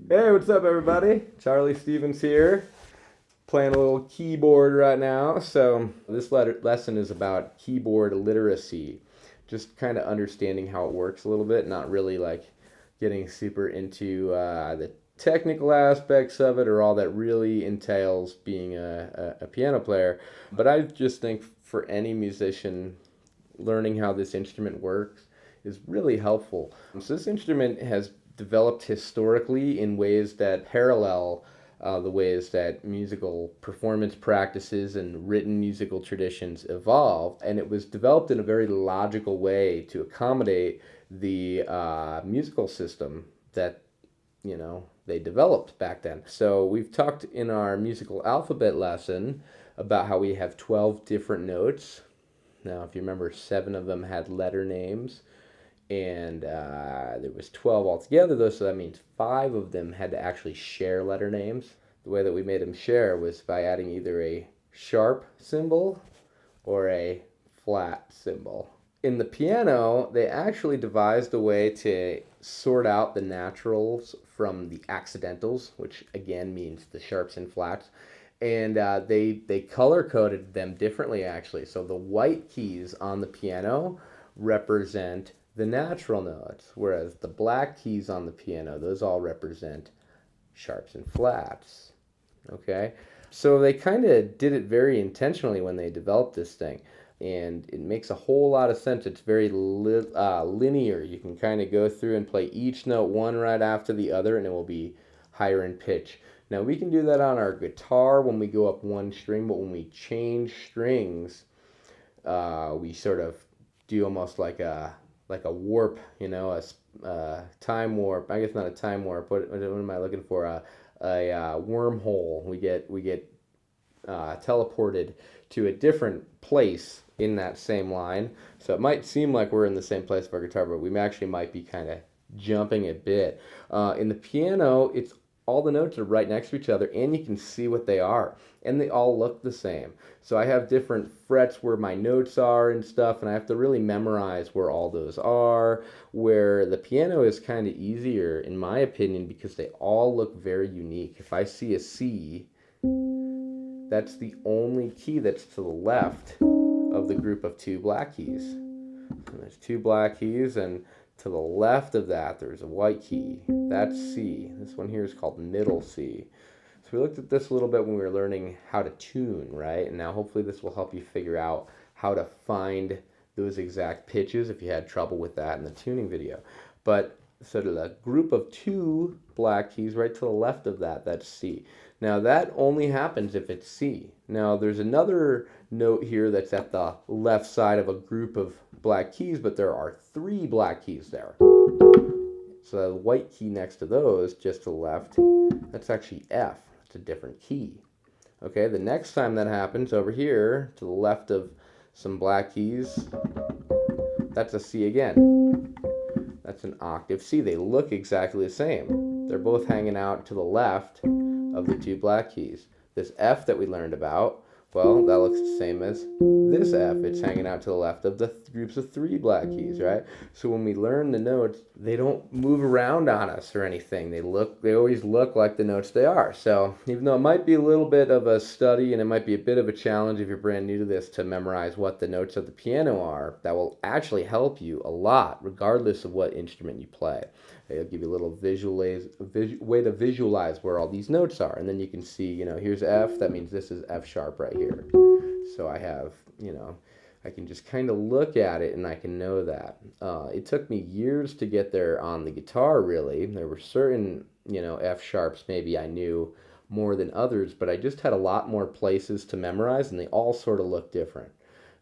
Hey, what's up, everybody? Charlie Stevens here, playing a little keyboard right now. So, this lesson is about keyboard literacy, just kind of understanding how it works a little bit, not really like getting super into the technical aspects of it or all that really entails being a piano player. But I just think for any musician, learning how this instrument works is really helpful. So, this instrument has developed historically in ways that parallel the ways that musical performance practices and written musical traditions evolved. And it was developed in a very logical way to accommodate the musical system that, they developed back then. So we've talked in our musical alphabet lesson about how we have 12 different notes. Now, if you remember, 7 of them had letter names, and there was 12 altogether, though, so that means 5 of them had to actually share letter names. The way that we made them share was by adding either a sharp symbol or a flat symbol. In the piano, they actually devised a way to sort out the naturals from the accidentals, which again means the sharps and flats. And they color coded them differently, actually. So the white keys on the piano represent the natural notes, whereas the black keys on the piano, those all represent sharps and flats. Okay? So they kind of did it very intentionally when they developed this thing. And it makes a whole lot of sense. It's very linear. You can kind of go through and play each note one right after the other, and it will be higher in pitch. Now, we can do that on our guitar when we go up one string, but when we change strings, we sort of do almost like a warp, a time warp. I guess not a time warp. What am I looking for? A wormhole. We get teleported to a different place in that same line. So it might seem like we're in the same place of our guitar, but we actually might be kind of jumping a bit. In the piano, it's all the notes are right next to each other, and you can see what they are, and they all look the same. So I have different frets where my notes are and stuff, and I have to really memorize where all those are. Where the piano is kind of easier, in my opinion, because they all look very unique. If I see a C, that's the only key that's to the left of the group of 2 black keys. And there's 2 black keys, and to the left of that, there's a white key. That's C. This one here is called middle C. So we looked at this a little bit when we were learning how to tune, right? And now hopefully this will help you figure out how to find those exact pitches if you had trouble with that in the tuning video. But so to the group of 2 black keys right to the left of that, that's C. Now that only happens if it's C. Now there's another note here that's at the left side of a group of black keys, but there are 3 black keys there. So the white key next to those, just to the left, that's actually F. It's a different key. Okay, the next time that happens over here, to the left of some black keys, that's a C again. That's an octave C. They look exactly the same. They're both hanging out to the left of the 2 black keys. This F that we learned about, well, that looks the same as this F. It's hanging out to the left of the groups of 3 black keys, right? So when we learn the notes, they don't move around on us or anything. They always look like the notes they are. So even though it might be a little bit of a study and it might be a bit of a challenge if you're brand new to this to memorize what the notes of the piano are, that will actually help you a lot regardless of what instrument you play. It'll give you a little way to visualize where all these notes are. And then you can see, here's F. That means this is F sharp right here. So I have, I can just kind of look at it and I can know that. It took me years to get there on the guitar, really. There were certain, F sharps maybe I knew more than others, but I just had a lot more places to memorize and they all sort of look different.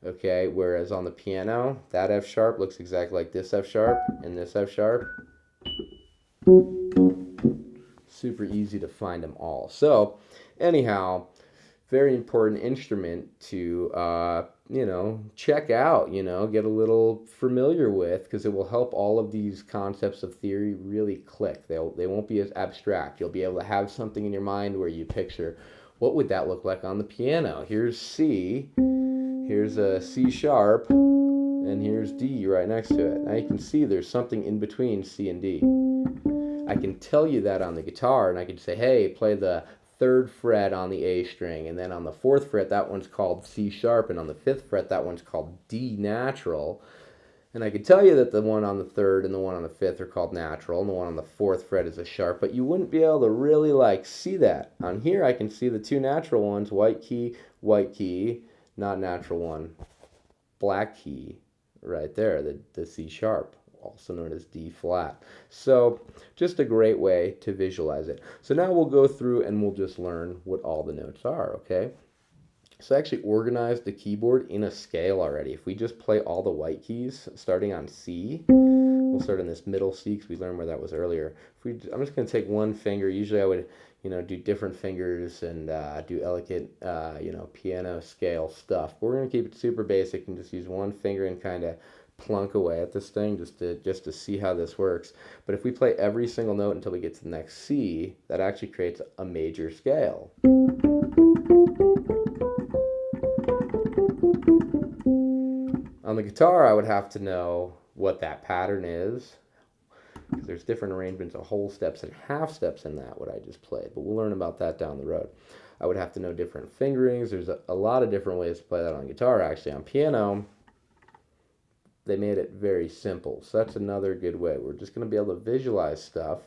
Okay, whereas on the piano, that F sharp looks exactly like this F sharp and this F sharp. Super easy to find them all. So, anyhow, very important instrument to, check out, get a little familiar with, because it will help all of these concepts of theory really click. They won't be as abstract. You'll be able to have something in your mind where you picture, what would that look like on the piano? Here's C, here's a C sharp, and here's D right next to it. Now you can see there's something in between C and D. I can tell you that on the guitar, and I can say, hey, play the 3rd fret on the A string, and then on the 4th fret, that one's called C sharp, and on the 5th fret, that one's called D natural. And I could tell you that the one on the 3rd and the one on the 5th are called natural, and the one on the 4th fret is a sharp, but you wouldn't be able to really like see that. On here, I can see the 2 natural ones, white key, not natural one, black key, right there, the C sharp, also known as D flat. So just a great way to visualize it. So now we'll go through and we'll just learn what all the notes are, okay? So I actually organized the keyboard in a scale already. If we just play all the white keys, starting on C, we'll start in this middle C because we learned where that was earlier. I'm just going to take one finger. Usually I would, do different fingers and do elegant, piano scale stuff. But we're going to keep it super basic and just use one finger and kind of plunk away at this thing just to see how this works. But if we play every single note until we get to the next C, that actually creates a major scale. On the guitar, I would have to know what that pattern is, because there's different arrangements of whole steps and half steps in that, what I just played, but we'll learn about that down the road. I would have to know different fingerings. There's a lot of different ways to play that on guitar, actually. On piano, they made it very simple, so that's another good way. We're just going to be able to visualize stuff,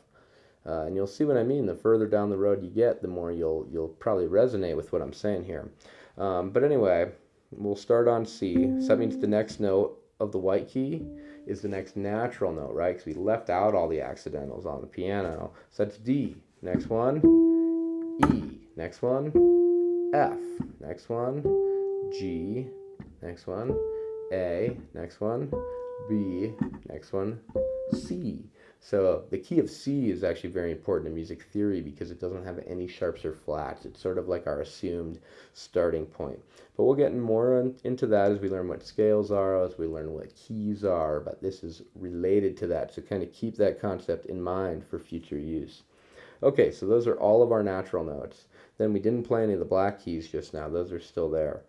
and you'll see what I mean. The further down the road you get, the more you'll probably resonate with what I'm saying here. But anyway, we'll start on C. So that means the next note of the white key is the next natural note, right? Because we left out all the accidentals on the piano. So that's D. Next one, E. Next one, F. Next one, G. Next one, A. Next one, B. Next one, C. So the key of C is actually very important in music theory because it doesn't have any sharps or flats. It's sort of like our assumed starting point. But we'll get more into that as we learn what scales are, as we learn what keys are, but this is related to that. So kind of keep that concept in mind for future use. Okay, so those are all of our natural notes. Then we didn't play any of the black keys just now. Those are still there.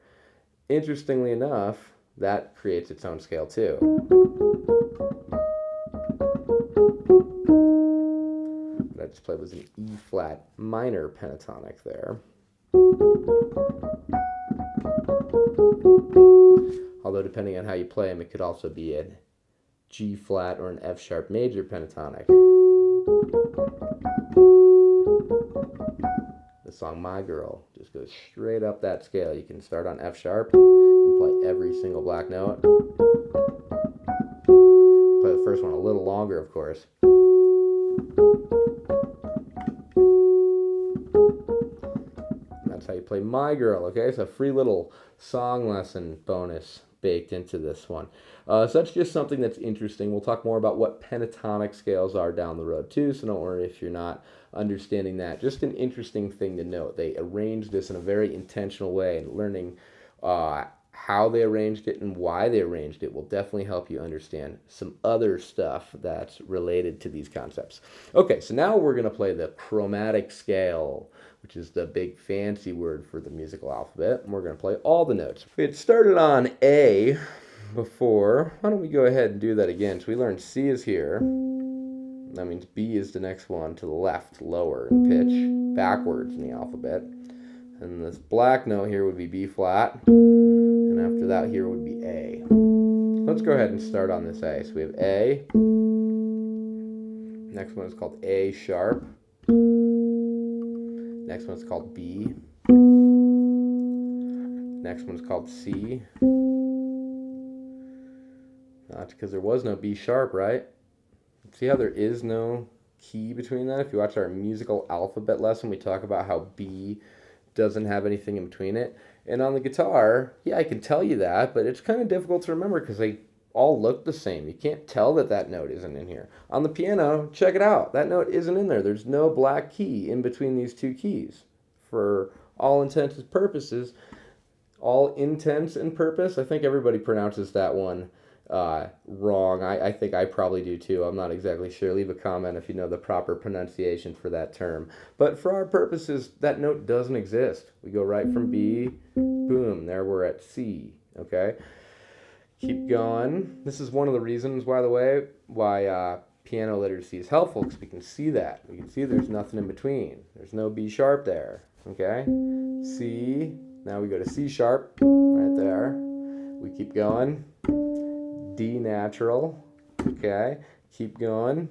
Interestingly enough, that creates its own scale too. What I just played was an E flat minor pentatonic there. Although depending on how you play them, it could also be a G flat or an F sharp major pentatonic. The song My Girl just goes straight up that scale. You can start on F sharp and play every single black note. Play the first one a little longer, of course. That's how you play My Girl, okay? So a free little song lesson bonus baked into this one. So that's just something that's interesting. We'll talk more about what pentatonic scales are down the road too, so don't worry if you're not understanding that. Just an interesting thing to note. They arranged this in a very intentional way, and learning how they arranged it and why they arranged it will definitely help you understand some other stuff that's related to these concepts. Okay, so now we're going to play the chromatic scale, which is the big fancy word for the musical alphabet, and we're going to play all the notes. We had started on A before. Why don't we go ahead and do that again? So we learned C is here. That means B is the next one to the left, lower in pitch, backwards in the alphabet. And this black note here would be B flat. And after that here would be A. Let's go ahead and start on this A. So we have A. Next one is called A sharp. Next one's called B. Next one's called C. That's because there was no B sharp, right? See how there is no key between that? If you watch our musical alphabet lesson, we talk about how B doesn't have anything in between it. And on the guitar, yeah, I can tell you that, but it's kind of difficult to remember because they all look the same. You can't tell that that note isn't in here. On the piano, check it out. That note isn't in there. There's no black key in between these two keys. For all intents and purposes, all intents and purpose, I think everybody pronounces that one wrong. I think I probably do too. I'm not exactly sure. Leave a comment if you know the proper pronunciation for that term. But for our purposes, that note doesn't exist. We go right from B, boom, there we're at C, okay? Keep going. This is one of the reasons, by the way, why piano literacy is helpful because we can see that. We can see there's nothing in between. There's no B sharp there. Okay? C. Now we go to C sharp right there. We keep going. D natural. Okay? Keep going.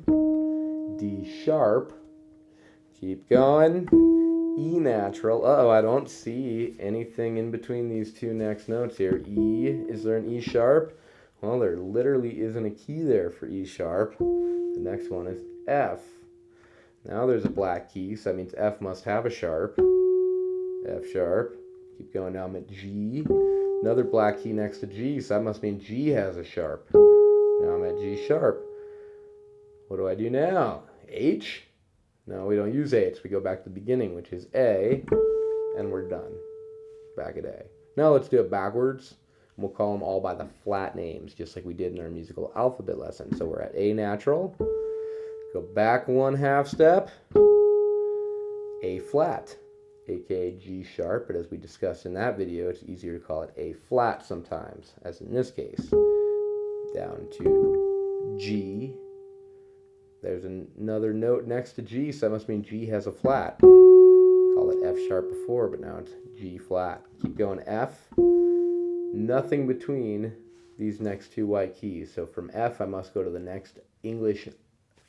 D sharp. Keep going. E natural. Uh-oh, I don't see anything in between these two next notes here. E. Is there an E sharp? Well, there literally isn't a key there for E sharp. The next one is F. Now there's a black key, so that means F must have a sharp. F sharp. Keep going. Now I'm at G. Another black key next to G, so that must mean G has a sharp. Now I'm at G sharp. What do I do now? H? No, we don't use H. We go back to the beginning, which is A, and we're done. Back at A. Now let's do it backwards. We'll call them all by the flat names, just like we did in our musical alphabet lesson. So we're at A natural. Go back 1/2 step. A flat, aka G sharp. But as we discussed in that video, it's easier to call it A flat sometimes, as in this case. Down to G. There's another note next to G, so that must mean G has a flat. We called it F sharp before, but now it's G flat. Keep going. F. Nothing between these next two white keys. So from F, I must go to the next English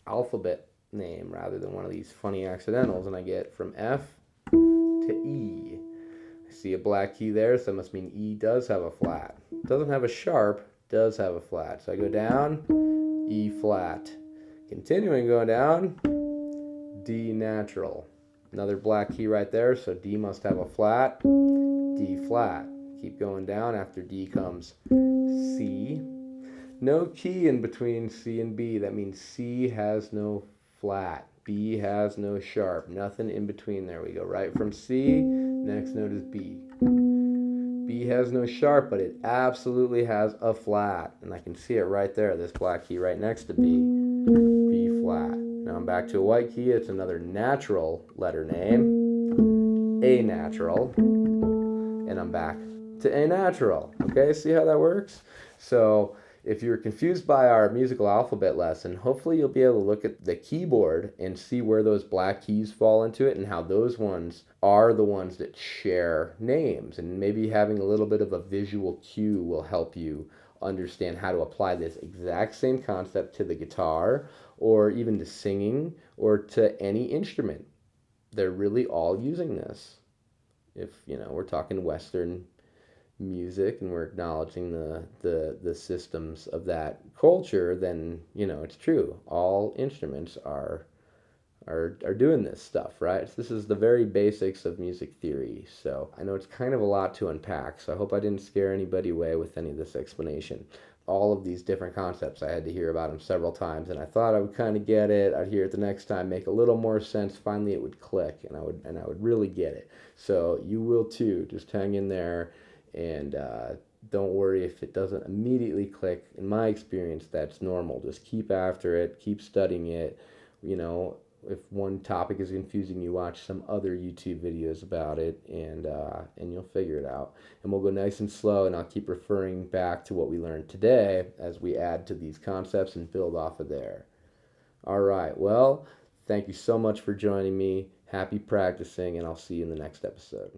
alphabet name rather than one of these funny accidentals, and I get from F to E. I see a black key there, so that must mean E does have a flat. Doesn't have a sharp, does have a flat. So I go down, E flat. Continuing going down, D natural. Another black key right there, so D must have a flat, D flat. Keep going down. After D comes C. No key in between C and B. That means C has no flat. B has no sharp. Nothing in between there. We go right from C. Next note is B. B has no sharp, but it absolutely has a flat. And I can see it right there, this black key right next to B. B flat. Now I'm back to a white key. It's another natural letter name. A natural. And I'm back to A natural. Okay, see how that works? So if you're confused by our musical alphabet lesson, hopefully you'll be able to look at the keyboard and see where those black keys fall into it and how those ones are the ones that share names. And maybe having a little bit of a visual cue will help you understand how to apply this exact same concept to the guitar or even to singing or to any instrument. They're really all using this. If, we're talking Western music and we're acknowledging the systems of that culture, then it's true. All instruments are doing this stuff, right? So this is the very basics of music theory. So I know it's kind of a lot to unpack, so I hope I didn't scare anybody away with any of this explanation. All of these different concepts, I had to hear about them several times, and I thought I would kind of get it. I'd hear it the next time, make a little more sense. Finally, it would click, and I would really get it. So you will too. Just hang in there. And don't worry if it doesn't immediately click. In my experience, that's normal. Just keep after it, keep studying it. If one topic is confusing you, watch some other YouTube videos about it, and you'll figure it out. And we'll go nice and slow, and I'll keep referring back to what we learned today as we add to these concepts and build off of there. All right, well, thank you so much for joining me. Happy practicing, and I'll see you in the next episode.